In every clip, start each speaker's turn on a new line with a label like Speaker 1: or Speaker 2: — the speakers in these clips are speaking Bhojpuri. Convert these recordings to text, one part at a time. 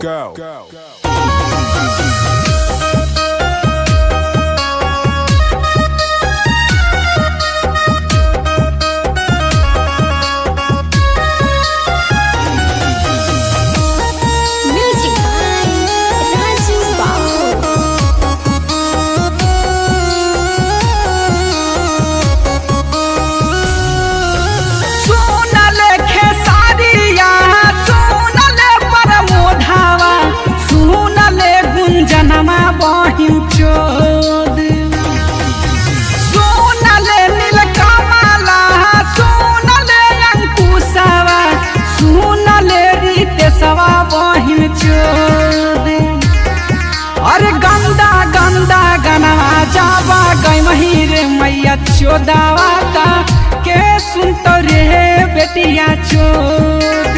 Speaker 1: Go.
Speaker 2: Music by Raju Babu.
Speaker 3: सुनले खेसारिया सुनले परमोधावा सुनले गुंजनमा बहिन चोद सुनले नीलकमला सुनले अंकुशवा सुनले रितेशवा बहिन चोद अरे गंदा गंदा गनवा जावा गई महीरे मैया चोदावाता के सुनत रे बेटिया चोद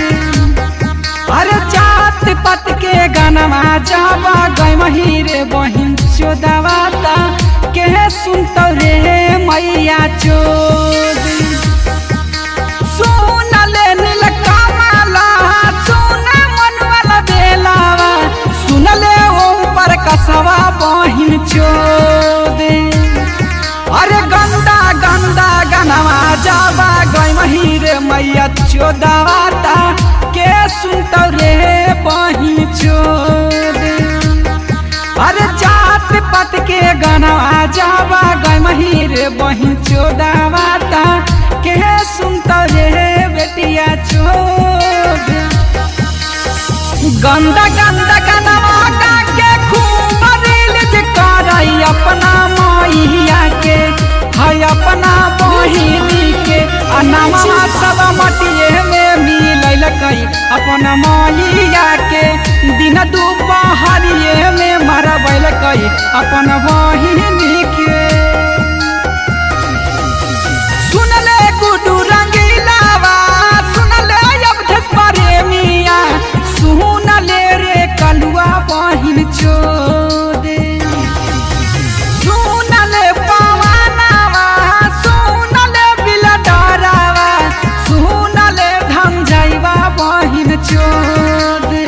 Speaker 3: अरे जात पत के गनवा जावा गई महीरे बहिन चोदावाता के सुनत रे मैया चोद सुनले नीलकमला सुने मनवाला बेलावा सुनले ऊपर कसवा बहिन चोदे अरे गंदा गंदा गनवा जावा गई महीरे मैया चोदावाता के सुनत रे बहिन चोदे अरे जात पत के गनवा जावा गई महीरे बहिन चोदावाता के सुनत रे बेटिया चोदे गंदा गंदा गनवा गा के खूब रिलीज करई अपना मैया के है अपना बहिनी के अनामा सब मटिए में मिलल कई अपना मैया के दिन दुपहरिए में मरबल कई अपना बहिनी के सुनले गुडू रंगीलावा सुनले अवधेश प्रेमिया सुनले रे कलुआ बहिन चोदे सुनले पवनवा सुनले बिलडरावा सुनले धमजैवा बहिन चोदे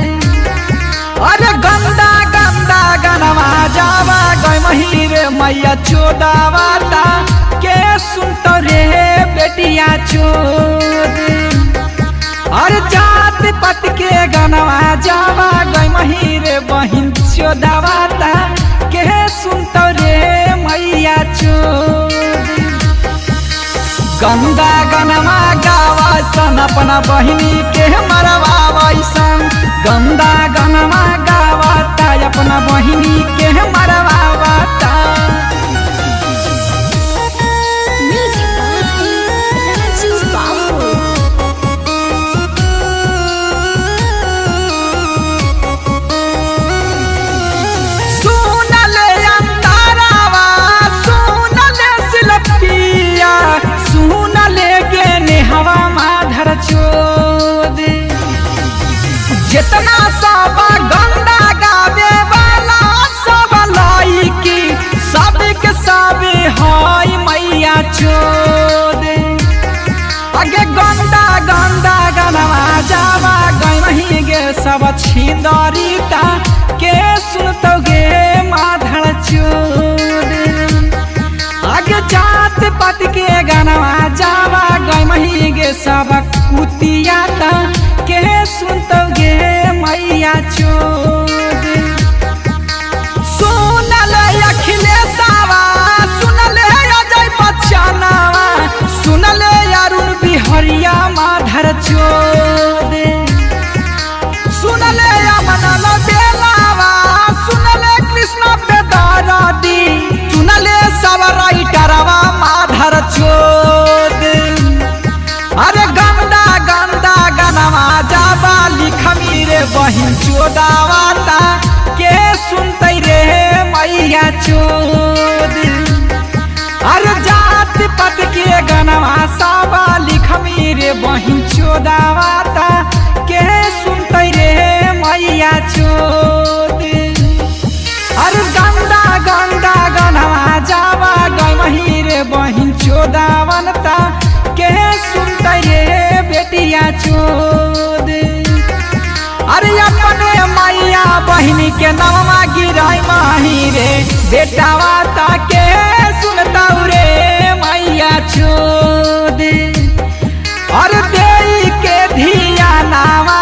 Speaker 3: अरे गंदा गंदा गनवा जावा गई महीरे मैया चोदावाता के सुनत रे बेटिया चोदे अरे जात पत के गनवा जावा गई महीरे बहिन चोदावाता के सुनत रे मैया चोदे गंदा गनवा गावा सन अपना बहिनी के मरवा सन गंदा गनवा गावाता अपना बहिनी के मरवाता
Speaker 2: Music by Raju Babu.
Speaker 3: सुनले अंतारावा सुनले सिलपिया सुनले गे नेहवा माधर चोदे जितना सब गंदा गावे वाला सब लाइकी सबके सब हाय मैया चोदे आगे गंदा गंदा गनवा जावा गई वहीं गे सब छिंदरीता के सुनत गे माधर चोदे आगे जात पत के गनवा जावा गई वहीं गे सब कुतियाता के सुनत गे मैया चोदे सुनले अखिलेशवा सुनले अजय बच्चनवा सुनले अरुण बिहरिया माधर चोदे सुनले अमनल बेलावा सुनले कृष्ण बेदरदी सुनले सब राइटरवा माधर चोदे अरे गंदा गंदा गनवा जावा लिखमी रे बहिन चोदावाता के सुनते रे मैया चोदे अरे जात पत के गनवा सावा लिखमी रे बहिन चोदावाता के सुनते रे मैया चोदे अरे गंदा गंदा गनवा जावा गई वहीं रे बहिन चोदावनता के सुनते रे बेटिया चोदे अरे अपने मैया के नामा गिराई माही रे बेटावा ताके सुनता रे मैया छोदे और देई के धिया नावा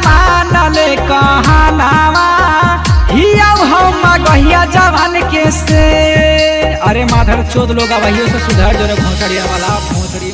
Speaker 3: मानले कहनावा हिया हम गहिया जवान के से। अरे माधर चोद लोग वही से सुधर जो रे भोसड़िया वाला भोसड़िया।